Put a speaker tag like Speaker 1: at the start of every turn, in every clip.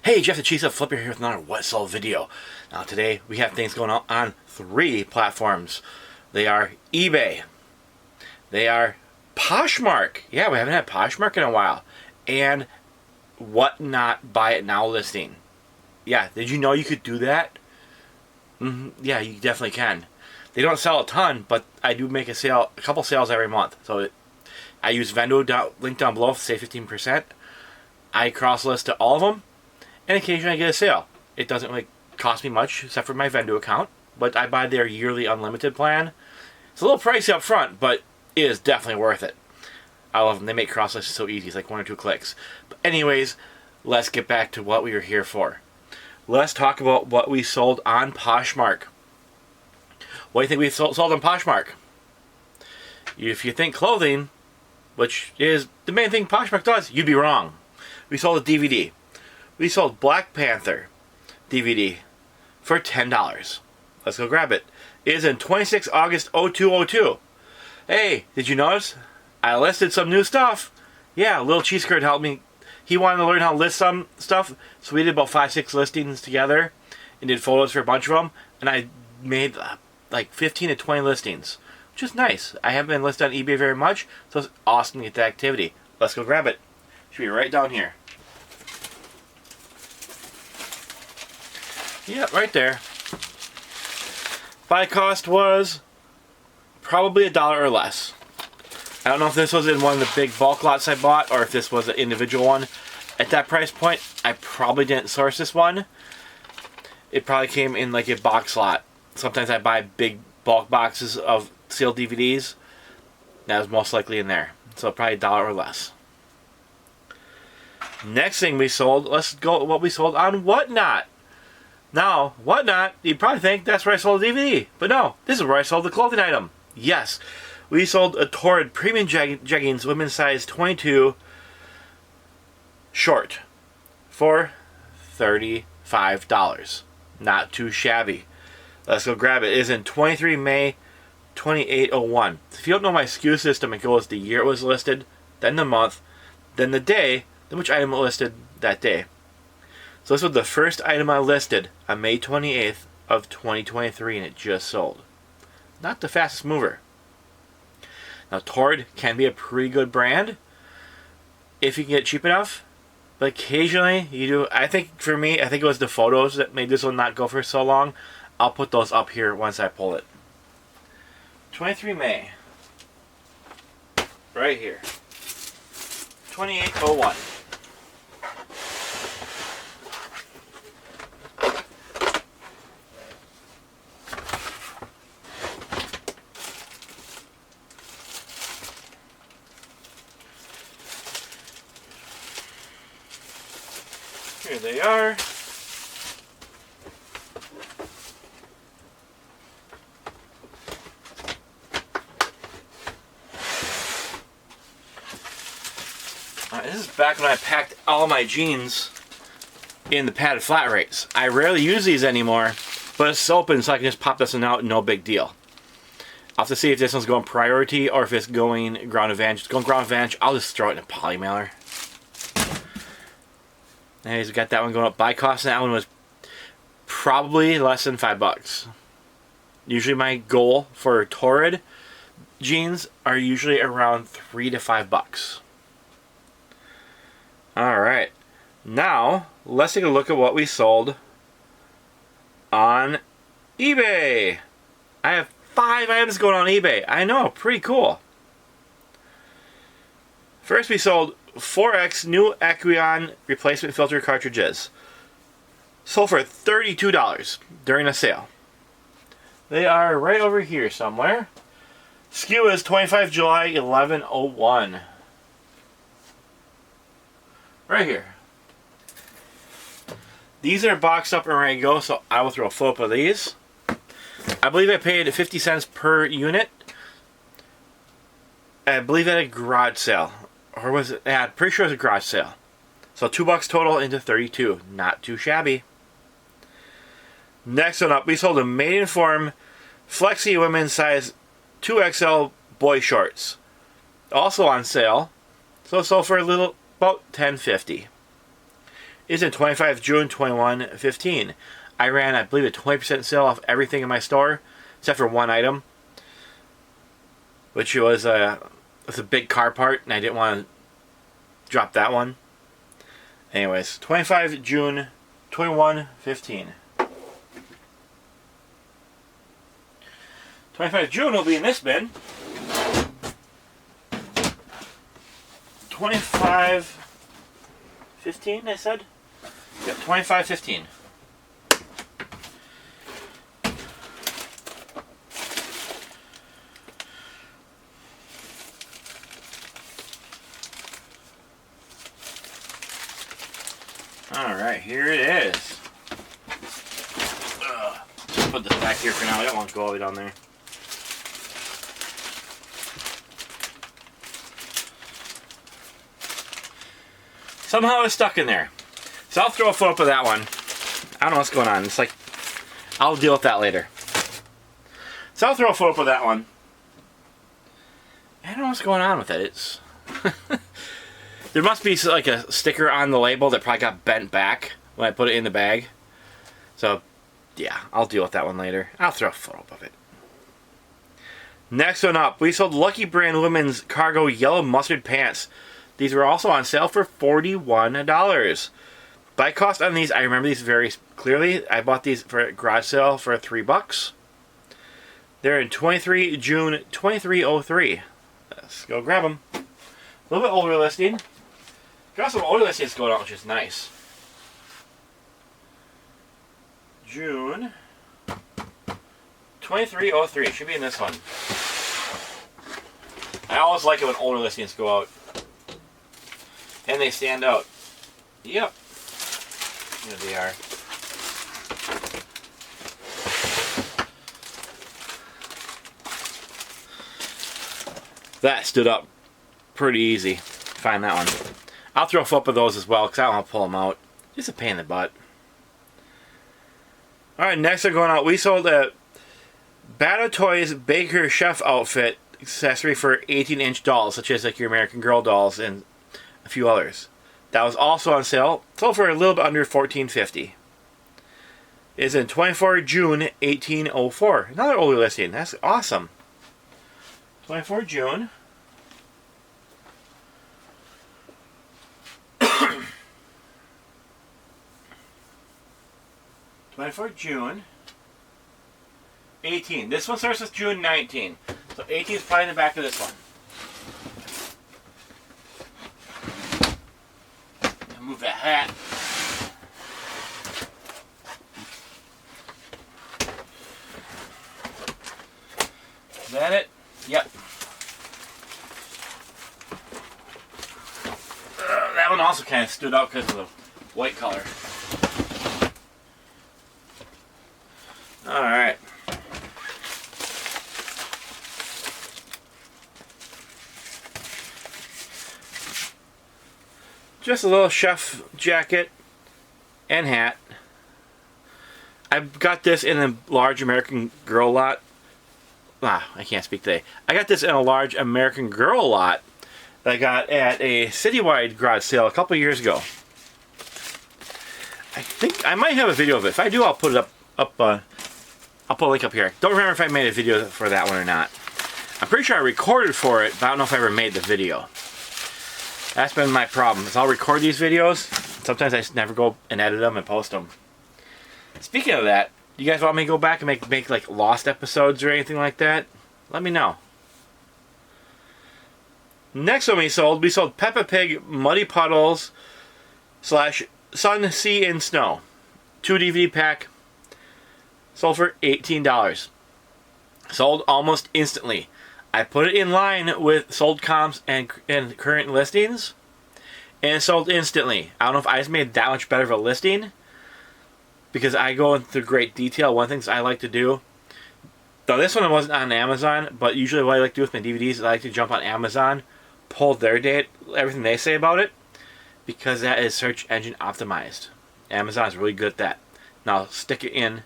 Speaker 1: Hey, Jeff the Cheesehead Flipper here with another What Sold video. Now today we have things going on 3 platforms. They are eBay. They are Poshmark. Yeah, we haven't had Poshmark in a while. And Whatnot Buy It Now listing. Yeah, did you know you could do that? Yeah, you definitely can. They don't sell a ton, but I do make a couple sales every month. So I use Vendoo, link down below, to save 15%. I cross list to all of them. And occasionally I get a sale. It doesn't really cost me much, except for my Vendoo account. But I buy their yearly unlimited plan. It's a little pricey up front, but it is definitely worth it. I love them. They make cross listing so easy. It's like 1 or 2 clicks. But anyways, let's get back to what we were here for. Let's talk about what we sold on Poshmark. What do you think we sold on Poshmark? If you think clothing, which is the main thing Poshmark does, you'd be wrong. We sold a DVD. We sold Black Panther DVD for $10. Let's go grab it. It is in 26 August 0202. Hey, did you notice? I listed some new stuff. Yeah, Little Cheesehead helped me. He wanted to learn how to list some stuff, so we did about 5-6 listings together and did photos for a bunch of them. And I made like 15 to 20 listings, which is nice. I haven't been listed on eBay very much, so it's awesome to get that activity. Let's go grab it. Should be right down here. Yep, right there. Buy cost was probably $1 or less. I don't know if this was in one of the big bulk lots I bought or if this was an individual one. At that price point, I probably didn't source this one. It probably came in like a box lot. Sometimes I buy big bulk boxes of sealed DVDs. That was most likely in there. So probably $1 or less. Next thing we sold, let's go what we sold on Whatnot. Now, Whatnot, you'd probably think that's where I sold the DVD. But no, this is where I sold the clothing item. Yes, we sold a Torrid Premium Jeggings Women's Size 22 Short for $35. Not too shabby. Let's go grab it. It is in 23 May 2801. If you don't know my SKU system, it goes the year it was listed, then the month, then the day, then which item was listed that day. So this was the first item I listed on May 28th of 2023 and it just sold. Not the fastest mover. Now Torrid can be a pretty good brand if you can get it cheap enough. But occasionally you do. I think for me, I think it was the photos that made this one not go for so long. I'll put those up here once I pull it. 23 May. Right here. 2801. Here they are. This is back when I packed all my jeans in the padded flat rates. I rarely use these anymore, but it's open so I can just pop this one out, no big deal. I'll have to see if this one's going priority or if it's going ground advantage. If it's going ground advantage, I'll just throw it in a poly mailer. Anyways, we got that one going up. Buy cost on that one was probably less than $5. Usually my goal for Torrid jeans are usually around $3 to $5. Alright, now let's take a look at what we sold on eBay. I have 5 items going on eBay. I know, pretty cool. First we sold 4X new Aqueon replacement filter cartridges. Sold for $32 during a sale. They are right over here somewhere. SKU is 25 July 1101. Right here. These are boxed up and ready to go, so I will throw a photo of these. I believe I paid 50 cents per unit. I believe at a garage sale. Or was it? Yeah, I'm pretty sure it was a garage sale. So $2 total into 32. Not too shabby. Next one up, we sold a Maidenform Flexi Women's Size 2XL Boy Shorts. Also on sale. So it sold for a little, about $10.50. Is in 25 June 2115. I ran, I believe, a 20% sale off everything in my store, except for one item, which was a big car part, and I didn't want to drop that one. Anyways, 25 June 2115. 25 June will be in this bin. 2515, I said? Yep, 2515. Alright, here it is. Just put this back here for now. I don't want to go all the way down there. Somehow it's stuck in there. So I'll throw a foot up of that one. I don't know what's going on. It's like, I'll deal with that later. So I'll throw a foot up of that one. I don't know what's going on with it. It's there must be like a sticker on the label that probably got bent back when I put it in the bag. So yeah, I'll deal with that one later. I'll throw a foot up of it. Next one up, we sold Lucky Brand women's cargo yellow mustard pants. These were also on sale for $41. Buy cost on these, I remember these very clearly. I bought these for a garage sale for $3. They're in 23 June 2303. Let's go grab them. A little bit older listing. Got some older listings going on, which is nice. June 2303. Should be in this one. I always like it when older listings go out. And they stand out. Yep. Here they are. That stood up pretty easy. Find that one. I'll throw a flip of those as well because I don't want to pull them out. Just a pain in the butt. Alright, next are going out. We sold a Battle Toys Baker Chef outfit accessory for 18-inch dolls, such as like your American Girl dolls and a few others. That was also on sale. Sold for a little bit under $14.50. It's in 24 June 1804. Another older listing. That's awesome. 24 June. June 18. This one starts with June 19. So 18 is probably in the back of this one. Move that hat. Is that it? Yep. That one also kind of stood out because of the white color. Alright. Just a little chef jacket and hat. I got this in a large American Girl lot. I can't speak today. I got this in a large American Girl lot that I got at a citywide garage sale a couple years ago. I think I might have a video of it. If I do, I'll put it up. I'll put a link up here. Don't remember if I made a video for that one or not. I'm pretty sure I recorded for it, but I don't know if I ever made the video. That's been my problem. Is I'll record these videos. Sometimes I just never go and edit them and post them. Speaking of that, you guys want me to go back and make like lost episodes or anything like that? Let me know. Next one we sold Peppa Pig Muddy Puddles / Sun, Sea, and Snow. 2 DVD pack. Sold for $18. Sold almost instantly. I put it in line with sold comps and current listings, and it sold instantly. I don't know if I just made that much better of a listing, because I go into great detail. One of the things I like to do, though this one wasn't on Amazon, but usually what I like to do with my DVDs is I like to jump on Amazon, pull their date, everything they say about it, because that is search engine optimized. Amazon is really good at that. Now stick it in,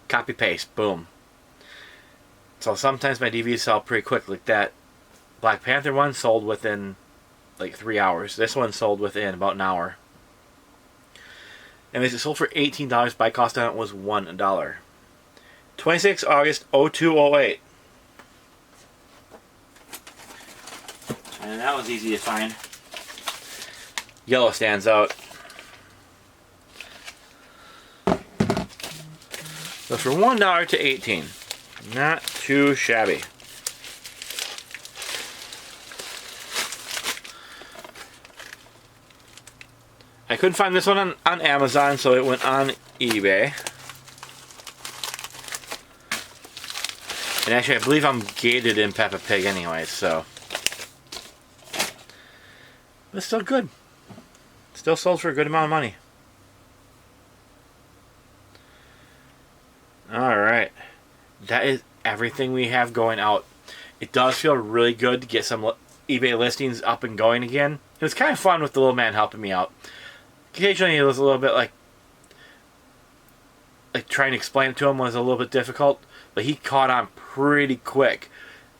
Speaker 1: copy paste, boom. So sometimes my DVDs sell pretty quick, like that Black Panther one sold within like 3 hours. This one sold within about an hour. And it sold for $18. Buy cost on it was $1. 26 August 0208. And that was easy to find. Yellow stands out. So for $1 to $18. Not too shabby. I couldn't find this one on Amazon, so it went on eBay. And actually, I believe I'm gated in Peppa Pig anyway, so. But it's still good. Still sold for a good amount of money. Alright. That is everything we have going out. It does feel really good to get some eBay listings up and going again. It was kind of fun with the little man helping me out. Occasionally it was a little bit like trying to explain it to him was a little bit difficult, but he caught on pretty quick.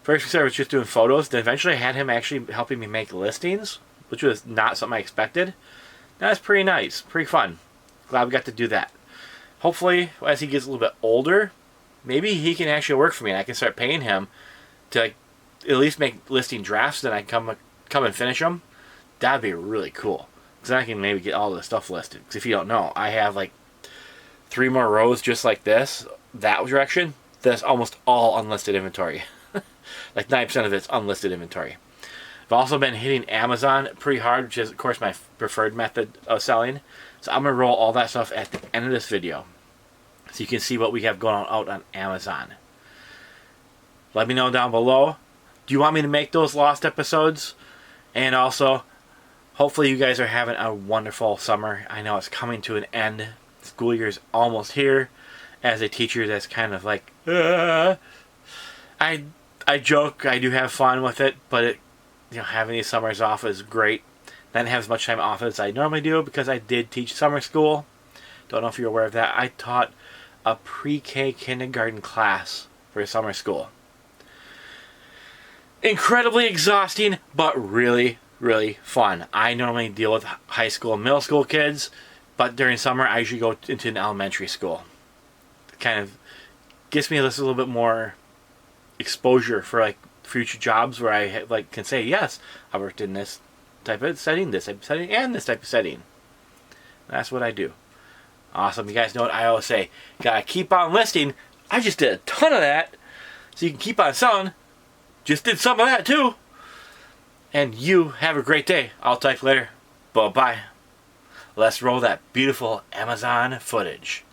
Speaker 1: First we started with just doing photos, then eventually I had him actually helping me make listings, which was not something I expected. That's pretty nice, pretty fun. Glad we got to do that. Hopefully, as he gets a little bit older, maybe he can actually work for me and I can start paying him to at least make listing drafts, then I can come and finish them. That'd be really cool. Because I can maybe get all the stuff listed. Because if you don't know, I have like 3 more rows just like this, that direction. That's almost all unlisted inventory. Like 9% of it's unlisted inventory. I've also been hitting Amazon pretty hard, which is of course my preferred method of selling. So I'm going to roll all that stuff at the end of this video. So you can see what we have going on out on Amazon. Let me know down below. Do you want me to make those lost episodes? And also, hopefully you guys are having a wonderful summer. I know it's coming to an end. School year's almost here. As a teacher, that's kind of like, I joke, I do have fun with it, but having these summers off is great. I didn't have as much time off as I normally do because I did teach summer school. Don't know if you're aware of that. I taught a pre-K kindergarten class for summer school. Incredibly exhausting, but really, really fun. I normally deal with high school and middle school kids, but during summer I usually go into an elementary school. It kind of gives me this a little bit more exposure for like future jobs where I like can say, yes, I worked in this type of setting, this type of setting, and this type of setting. That's what I do. Awesome. You guys know what I always say. Gotta keep on listing. I just did a ton of that. So you can keep on selling. Just did some of that too. And you have a great day. I'll talk to you later. Bye-bye. Let's roll that beautiful Amazon footage.